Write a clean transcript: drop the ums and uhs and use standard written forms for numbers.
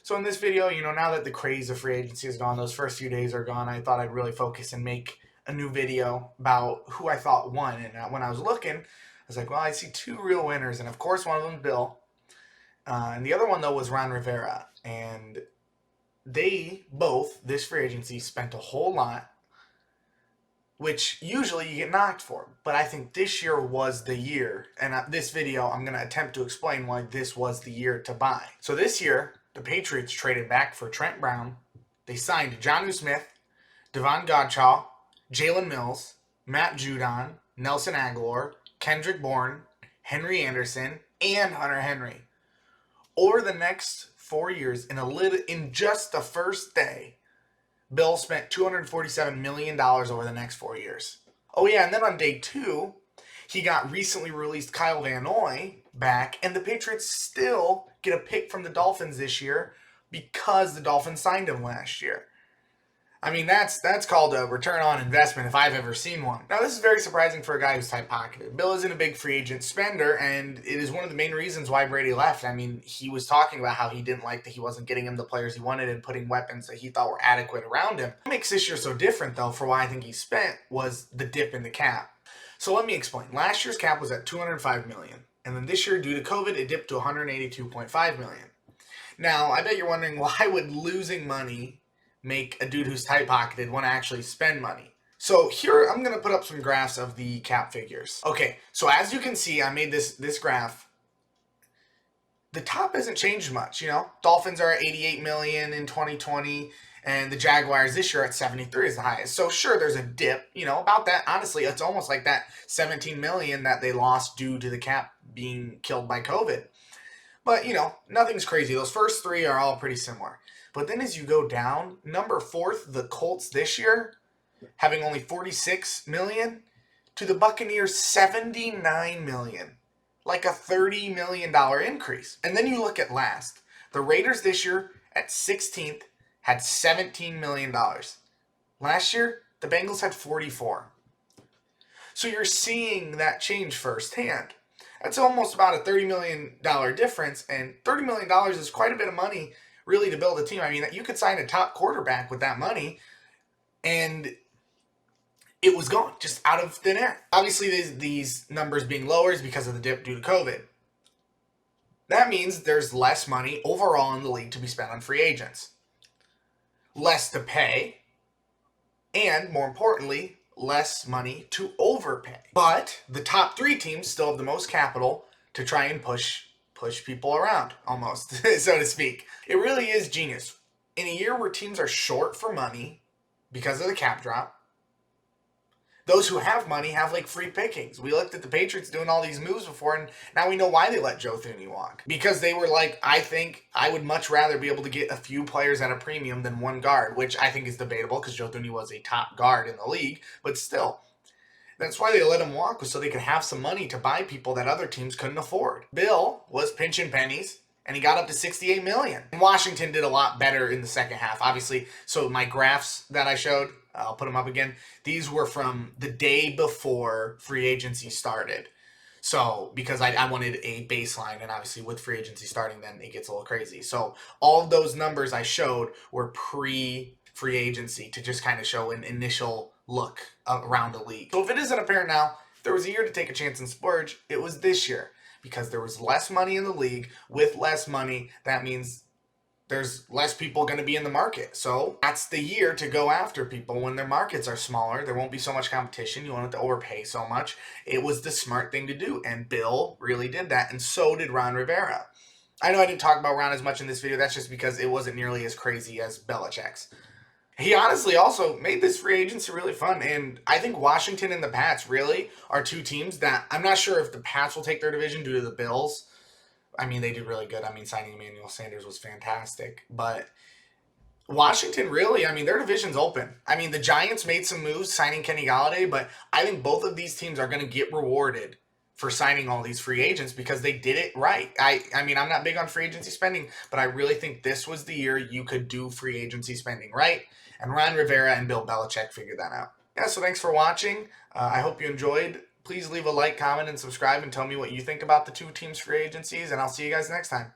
So in this video, now that the craze of free agency is gone, those first few days are gone, I thought I'd really focus and make a new video about who I thought won. And when I was looking, I was like, well, I see two real winners. And of course, one of them is Bill. And the other one, though, was Rivera. And they both, this free agency, spent a whole lot, which usually you get knocked for. But I think this year was the year. And this video, I'm going to attempt to explain why this was the year to buy. So this year, the Patriots traded back for Trent Brown. They signed Jonnu Smith, Devon Godchaux, Jalen Mills, Matt Judon, Nelson Aguilar, Kendrick Bourne, Henry Anderson, and Hunter Henry. Over the next 4 years, in just the first day, Bill spent $247 million over the next 4 years. Oh yeah, and then on day 2, he got recently released Kyle Van Noy back, and the Patriots still get a pick from the Dolphins this year because the Dolphins signed him last year. I mean, that's called a return on investment if I've ever seen one. Now, this is very surprising for a guy who's tight-pocketed. Bill isn't a big free agent spender, and it is one of the main reasons why Brady left. I mean, he was talking about how he didn't like that he wasn't getting him the players he wanted and putting weapons that he thought were adequate around him. What makes this year so different, though, for why I think he spent, was the dip in the cap. So let me explain. Last year's cap was at $205 million, and then this year, due to COVID, it dipped to $182.5 million. Now, I bet you're wondering, why would losing money make a dude who's tight-pocketed want to actually spend money? So here, I'm going to put up some graphs of the cap figures. Okay, so as you can see, I made this graph. The top hasn't changed much, Dolphins are at $88 million in 2020, and the Jaguars this year at 73 is the highest. So sure, there's a dip, about that. Honestly, it's almost like that $17 million that they lost due to the cap being killed by COVID. But, nothing's crazy. Those first three are all pretty similar. But then as you go down, number 4th, the Colts this year, having only $46 million, to the Buccaneers, $79 million. Like a $30 million increase. And then you look at last. The Raiders this year, at 16th, had $17 million. Last year, the Bengals had 44. So you're seeing that change firsthand. That's almost about a $30 million difference, and $30 million is quite a bit of money, really, to build a team. I mean, you could sign a top quarterback with that money, and it was gone, just out of thin air. Obviously, these numbers being lower is because of the dip due to COVID. That means there's less money overall in the league to be spent on free agents. Less to pay, and more importantly, less money to overpay. But the top 3 teams still have the most capital to try and push people around, almost, so to speak. It really is genius. In a year where teams are short for money because of the cap drop, those who have money have free pickings. We looked at the Patriots doing all these moves before, and now we know why they let Joe Thuney walk. Because they were like, I think I would much rather be able to get a few players at a premium than one guard, which I think is debatable because Joe Thuney was a top guard in the league, but still. That's why they let him walk, was so they could have some money to buy people that other teams couldn't afford. Bill was pinching pennies, and he got up to $68 million. And Washington did a lot better in the second half, obviously. So my graphs that I showed, I'll put them up again. These were from the day before free agency started. So, because I wanted a baseline, and obviously with free agency starting, then it gets a little crazy. So, all of those numbers I showed were pre-free agency to just kind of show an initial look around the league. So, if it isn't apparent now, if there was a year to take a chance and splurge, it was this year. Because there was less money in the league. With less money, that means there's less people going to be in the market. So that's the year to go after people when their markets are smaller. There won't be so much competition. You won't have to overpay so much. It was the smart thing to do. And Bill really did that. And so did Rivera. I know I didn't talk about Ron as much in this video. That's just because it wasn't nearly as crazy as Belichick's. He honestly also made this free agency really fun. And I think Washington and the Pats really are two teams that I'm not sure if the Pats will take their division due to the Bills. I mean, they did really good. I mean, signing Emmanuel Sanders was fantastic. But Washington, really, their division's open. The Giants made some moves signing Kenny Golladay, but I think both of these teams are going to get rewarded for signing all these free agents because they did it right. I'm not big on free agency spending, but I really think this was the year you could do free agency spending right. And Ron Rivera and Bill Belichick figured that out. Yeah, so thanks for watching. I hope you enjoyed. Please leave a like, comment, and subscribe and tell me what you think about the 2 teams' free agencies, and I'll see you guys next time.